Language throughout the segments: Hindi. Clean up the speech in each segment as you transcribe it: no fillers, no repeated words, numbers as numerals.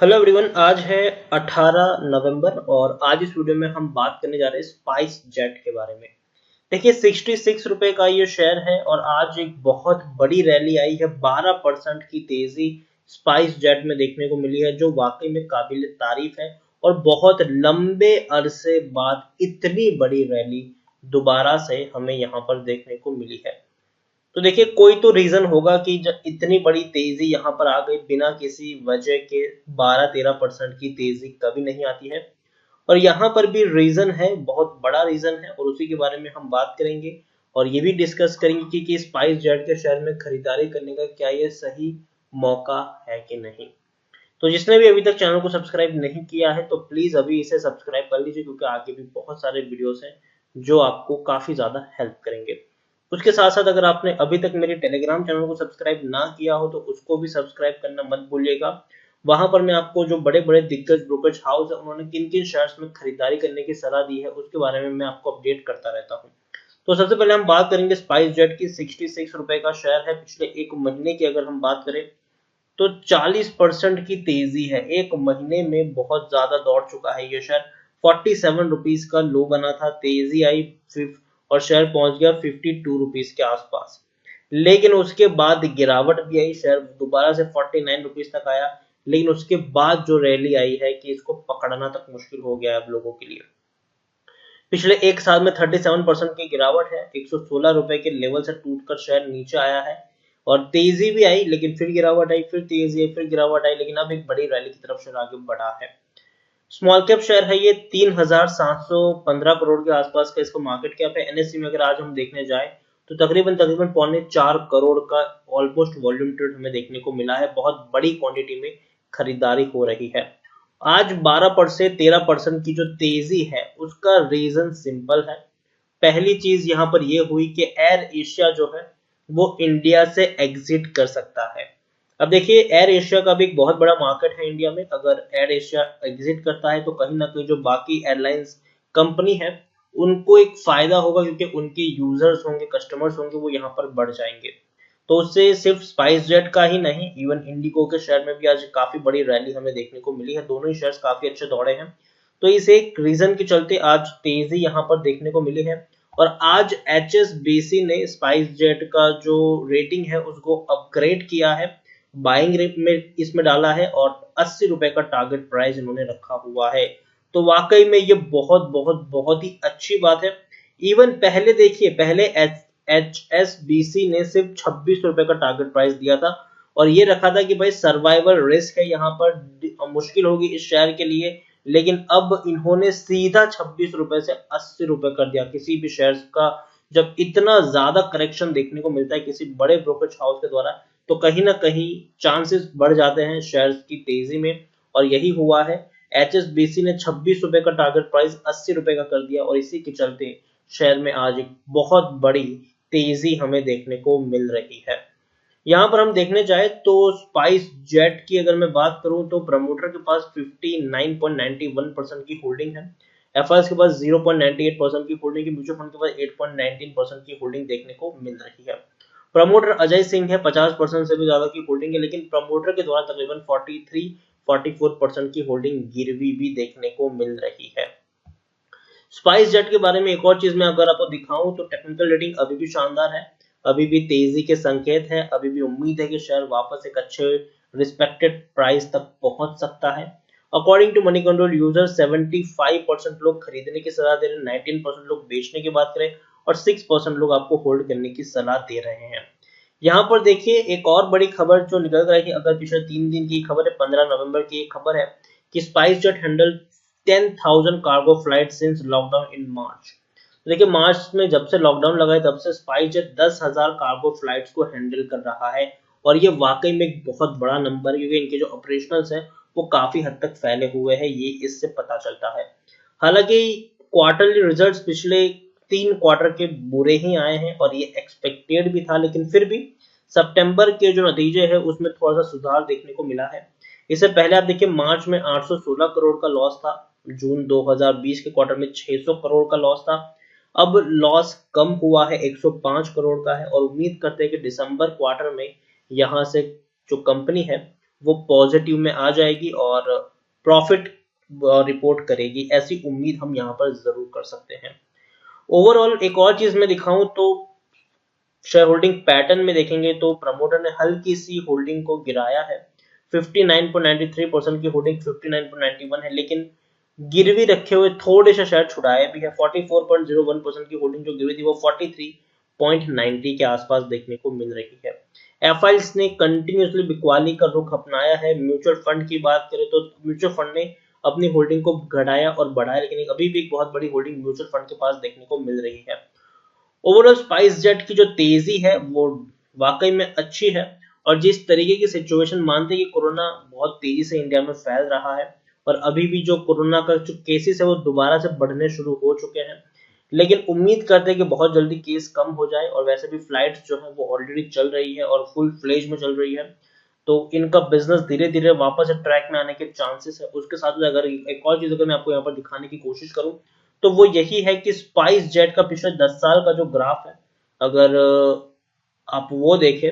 हेलो एवरीवन, आज है 18 नवंबर और आज इस वीडियो में हम बात करने जा रहे हैं स्पाइस जेट के बारे में। देखिए 66 रुपए का ये शेयर है और आज एक बहुत बड़ी रैली आई है। 12% की तेजी स्पाइस जेट में देखने को मिली है, जो वाकई में काबिल तारीफ है। और बहुत लंबे अरसे बाद इतनी बड़ी रैली दोबारा से हमें यहाँ पर देखने को मिली है। तो देखिए कोई तो रीजन होगा कि जब इतनी बड़ी तेजी यहाँ पर आ गई बिना किसी वजह के। 12-13% की तेजी कभी नहीं आती है और यहाँ पर भी रीजन है, बहुत बड़ा रीजन है और उसी के बारे में हम बात करेंगे। और ये भी डिस्कस करेंगे कि स्पाइस जेट के शेयर में खरीदारी करने का क्या ये सही मौका है कि नहीं। तो जिसने भी अभी तक चैनल को सब्सक्राइब नहीं किया है तो प्लीज अभी इसे सब्सक्राइब कर लीजिए, क्योंकि आगे भी बहुत सारे वीडियोस हैं जो आपको काफी ज्यादा हेल्प करेंगे। उसके साथ साथ अगर आपने अभी तक मेरे टेलीग्राम चैनल को सब्सक्राइब ना किया हो तो उसको भी सब्सक्राइब करना मत भूलिएगा। वहां पर मैं आपको जो बड़े बड़े दिग्गज ब्रोकरेज हाउस है उन्होंने किन किन शेयर्स में खरीदारी करने की सलाह दी है उसके बारे में मैं आपको अपडेट करता रहता हूँ। तो सबसे पहले हम बात करेंगे स्पाइस जेट की। 66 रुपए का शेयर है। पिछले एक महीने की अगर हम बात करें तो 40% की तेजी है। एक महीने में बहुत ज्यादा दौड़ चुका है ये शेयर। 47 रुपीज का लो बना था, तेजी आई और शेयर पहुंच गया 52 रुपीज के आसपास। लेकिन उसके बाद गिरावट भी आई, शेयर दोबारा से 49 रुपीज तक आया। लेकिन उसके बाद जो रैली आई है कि इसको पकड़ना तक मुश्किल हो गया है अब लोगों के लिए। पिछले एक साल में 37% की गिरावट है। 116 रुपए के लेवल से टूटकर शेयर नीचे आया है और तेजी भी आई, लेकिन फिर गिरावट आई, फिर तेजी आई, फिर गिरावट आई, लेकिन अब एक बड़ी रैली की तरफ शेयर आगे बढ़ा है। स्मॉल कैप शेयर है ये। 3715 करोड़ के आसपास का इसका मार्केट कैप है। एनएससी में अगर आज हम देखने जाए तो तकरीबन तकरीबन 3.25 करोड़ का ऑलमोस्ट वॉल्यूम ट्रेड हमें देखने को मिला है। बहुत बड़ी क्वांटिटी में खरीदारी हो रही है। आज 12% से 13% की जो तेजी है उसका रीजन सिंपल है। पहली चीज यहां पर यह हुई कि एयर एशिया जो है वो इंडिया से एग्जिट कर सकता है। अब देखिए एयर एशिया का भी एक बहुत बड़ा मार्केट है इंडिया में। अगर एयर एशिया एग्जिट करता है तो कहीं ना कहीं जो बाकी एयरलाइंस कंपनी है उनको एक फायदा होगा, क्योंकि उनके यूजर्स होंगे, कस्टमर्स होंगे, वो यहाँ पर बढ़ जाएंगे। तो उससे सिर्फ स्पाइस जेट का ही नहीं, इवन इंडिगो के शेयर में भी आज काफी बड़ी रैली हमें देखने को मिली है। दोनों ही शेयर्स काफी अच्छे दौड़े हैं। तो इस एक रीजन के चलते आज तेजी यहाँ पर देखने को मिली है। और आज HSBC ने स्पाइस जेट का जो रेटिंग है उसको अपग्रेड किया है, बाइंग रेट में इसमें डाला है और 80 रुपए का टारगेट प्राइस इन्होंने रखा हुआ है। तो वाकई में ये बहुत बहुत बहुत ही अच्छी बात है। इवन पहले देखिए, पहले HSBC ने सिर्फ 26 रुपए का टारगेट प्राइस दिया था और ये रखा था कि भाई सर्वाइवल रिस्क है, यहाँ पर मुश्किल होगी इस शेयर के लिए। लेकिन अब इन्होंने सीधा 26 रुपए से 80 रुपए कर दिया। किसी भी शेयर का जब इतना ज्यादा करेक्शन देखने को मिलता है किसी बड़े ब्रोकरेज हाउस के द्वारा तो कहीं ना कहीं चांसेस बढ़ जाते हैं शेयर्स की तेजी में, और यही हुआ है। HSBC ने 26 रुपए का टारगेट प्राइस 80 रुपए का कर दिया और इसी के चलते शेयर में आज एक बहुत बड़ी तेजी हमें देखने को मिल रही है। यहाँ पर हम देखने जाए तो स्पाइस जेट की अगर मैं बात करूं तो प्रमोटर के पास 59.91% की होल्डिंग है। एफआईएस के पास 0.98% की होल्डिंग है। म्यूचुअल फंड के पास 8.19% की होल्डिंग देखने को मिल रही है। प्रमोटर अजय सिंह है, 50% से भी ज्यादा की होल्डिंग है, लेकिन प्रमोटर के द्वारा तकरीबन 43-44% की होल्डिंग गिरवी भी देखने को मिल रही है। स्पाइस जेट के बारे में एक और चीज मैं अगर आपको दिखाऊं तो टेक्निकल रेटिंग अभी भी शानदार है, अभी भी तेजी के संकेत है, अभी भी उम्मीद है कि शेयर वापस एक अच्छे रिस्पेक्टेड प्राइस तक पहुंच सकता है। According to Moneycontrol user 75% लोग खरीदने की सलाह दे रहे हैं, 19% लोग बेचने की बात करें और 6% लोग आपको होल्ड करने की सलाह दे रहे हैं। यहाँ पर देखिए एक और बड़ी खबर जो निकल रही है, अगर पिछले 3 दिन की खबर है, 15 नवंबर की एक खबर है कि SpiceJet handle 10,000 cargo flight since lockdown in March. देखिए मार्च में जब से लॉकडाउन लगा है तब से स्पाइस जेट 10,000 कार्गो फ्लाइट्स को हैंडल कर रहा है और ये वाकई में एक बहुत बड़ा नंबर है, क्योंकि इनके जो ऑपरेशनल्स हैं वो काफी हद तक फैले हुए हैं, ये इससे पता चलता है। हालांकि क्वार्टरली रिजल्ट्स पिछले 3 क्वार्टर के बुरे ही आए हैं और ये एक्सपेक्टेड भी था, लेकिन फिर भी सितंबर के जो नतीजे हैं उसमें थोड़ा सा सुधार देखने को मिला है। इससे पहले आप देखिए मार्च में 816 करोड़ का लॉस था, जून 2020 के क्वार्टर में 600 करोड़ का लॉस था। अब लॉस कम हुआ है, 105 करोड़ का है और उम्मीद करते हैं कि दिसंबर क्वार्टर में यहाँ से जो कंपनी है वो पॉजिटिव में आ जाएगी और प्रॉफिट रिपोर्ट करेगी, ऐसी उम्मीद हम यहाँ पर जरूर कर सकते हैं। ओवरऑल एक और चीज मैं दिखाऊं तो शेयर होल्डिंग पैटर्न में देखेंगे तो प्रमोटर ने हल्की सी होल्डिंग को गिराया है। 59.93% की होल्डिंग 59.91 है, लेकिन गिरवी रखे हुए थोड़े से शेयर छुड़ाए भी है। 44.01% की होल्डिंग जो गिरी थी वो 43.90 के आसपास देखने को मिल रही है। एफआईएल्स ने कंटिन्यूसली बिकवाली का रुख अपनाया है। म्यूचुअल फंड की बात करें तो म्यूचुअल फंड ने अपनी होल्डिंग को घटाया और बढ़ाया, लेकिन अभी भी एक बहुत बड़ी होल्डिंग म्यूचुअल फंड के पास देखने को मिल रही है। ओवरऑल स्पाइस जेट की जो तेजी है वो वाकई में अच्छी है, और जिस तरीके की सिचुएशन मानते हैं कि कोरोना बहुत तेजी से इंडिया में फैल रहा है और अभी भी जो कोरोना का जो केसेस है वो दोबारा से बढ़ने शुरू हो चुके हैं, लेकिन उम्मीद करते हैं कि बहुत जल्दी केस कम हो जाए। और वैसे भी फ्लाइट्स जो है वो ऑलरेडी चल रही है और फुल फ्लेज में चल रही है, तो इनका बिजनेस धीरे धीरे वापस ट्रैक में आने के चांसेस है। उसके साथ अगर एक और चीज अगर मैं आपको यहाँ पर दिखाने की कोशिश करूँ तो वो यही है कि स्पाइस जेट का पिछले 10 साल का जो ग्राफ है, अगर आप वो देखें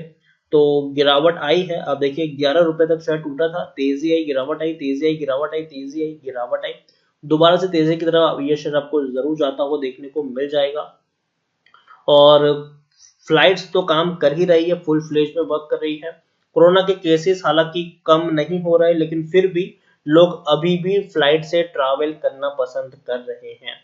तो गिरावट आई है। आप देखिए 11 रुपए तक शेयर टूटा था, तेजी आई, गिरावट आई, तेजी आई, गिरावट आई, तेजी आई, गिरावट आई, दोबारा से तेजी की तरफ ये शेयर आपको जरूर जाता हुआ देखने को मिल जाएगा। और फ्लाइट्स तो काम कर ही रही है, फुल फ्लेज में वर्क कर रही है। कोरोना के केसेस हालांकि कम नहीं हो रहे, लेकिन फिर भी लोग अभी भी फ्लाइट से ट्रैवल करना पसंद कर रहे हैं।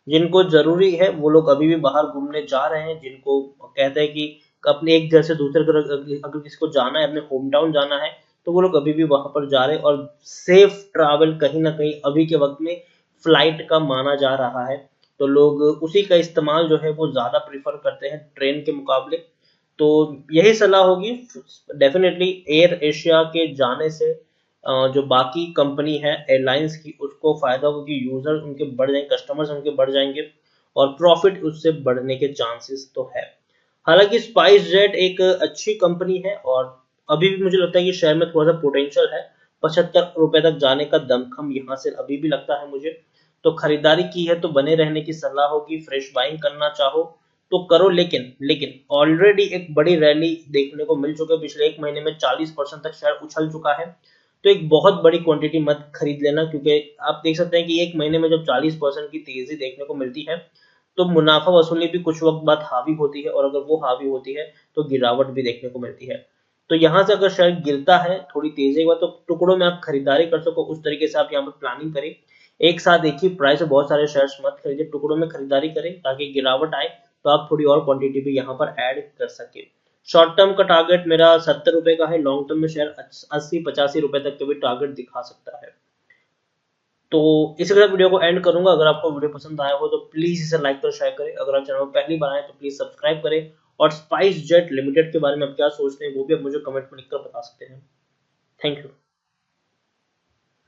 जिनको जरूरी है वो लोग अभी भी बाहर घूमने जा रहे हैं। जिनको कहते हैं कि अपने एक घर से दूसरे घर अगर किसी को जाना है, अपने होम टाउन जाना है, तो वो लोग अभी भी वहां पर जा रहे हैं। और सेफ ट्रैवल कहीं ना कहीं अभी के वक्त में फ्लाइट का माना जा रहा है, तो लोग उसी का इस्तेमाल जो है वो ज्यादा प्रीफर करते हैं ट्रेन के मुकाबले। तो यही सलाह होगी डेफिनेटली एयर एशिया के जाने से जो बाकी कंपनी है एयरलाइंस की उसको फायदा होगा कि यूजर उनके बढ़ जाएंगे, कस्टमर्स उनके बढ़ जाएंगे और प्रॉफिट उससे बढ़ने के चांसेस तो है। हालांकि स्पाइस जेट एक अच्छी कंपनी है और अभी भी मुझे लगता है कि शेयर में थोड़ा सा पोटेंशियल है। 75 रुपए तक जाने का दमखम यहाँ से अभी भी लगता है मुझे। तो खरीदारी की है तो बने रहने की सलाह होगी। फ्रेश बाइंग करना चाहो तो करो, लेकिन लेकिन ऑलरेडी एक बड़ी रैली देखने को मिल चुकी है। पिछले एक महीने में 40% तक शेयर उछल चुका है, तो एक बहुत बड़ी क्वांटिटी मत खरीद लेना, क्योंकि आप देख सकते हैं कि एक महीने में जब 40% की तेजी देखने को मिलती है तो मुनाफा वसूली भी कुछ वक्त बाद हावी होती है, और अगर वो हावी होती है तो गिरावट भी देखने को मिलती है। तो यहाँ से अगर शेयर गिरता है थोड़ी तेजी के बाद तो टुकड़ों में आप खरीदारी कर सको, उस तरीके से आप यहाँ पर प्लानिंग करें। एक साथ एक ही प्राइस में बहुत सारे शेयर्स मत खरीदे, टुकड़ों में खरीदारी करें ताकि गिरावट आए तो आप थोड़ी और क्वांटिटी भी यहाँ पर ऐड कर सके। शॉर्ट टर्म का टारगेट मेरा 70 रुपए का है, लॉन्ग टर्म में शेयर 80-85 रुपए तक के भी टारगेट दिखा सकता है। तो इसी के साथ वीडियो को एंड करूंगा। अगर आपको वीडियो पसंद आया हो तो प्लीज इसे लाइक कर शेयर करें। अगर आप चैनल पर पहली बार आए तो प्लीज सब्सक्राइब करें। और स्पाइस जेट लिमिटेड के बारे में आप क्या सोचते हैं वो भी आप मुझे कमेंट में लिखकर बता सकते हैं। Thank you.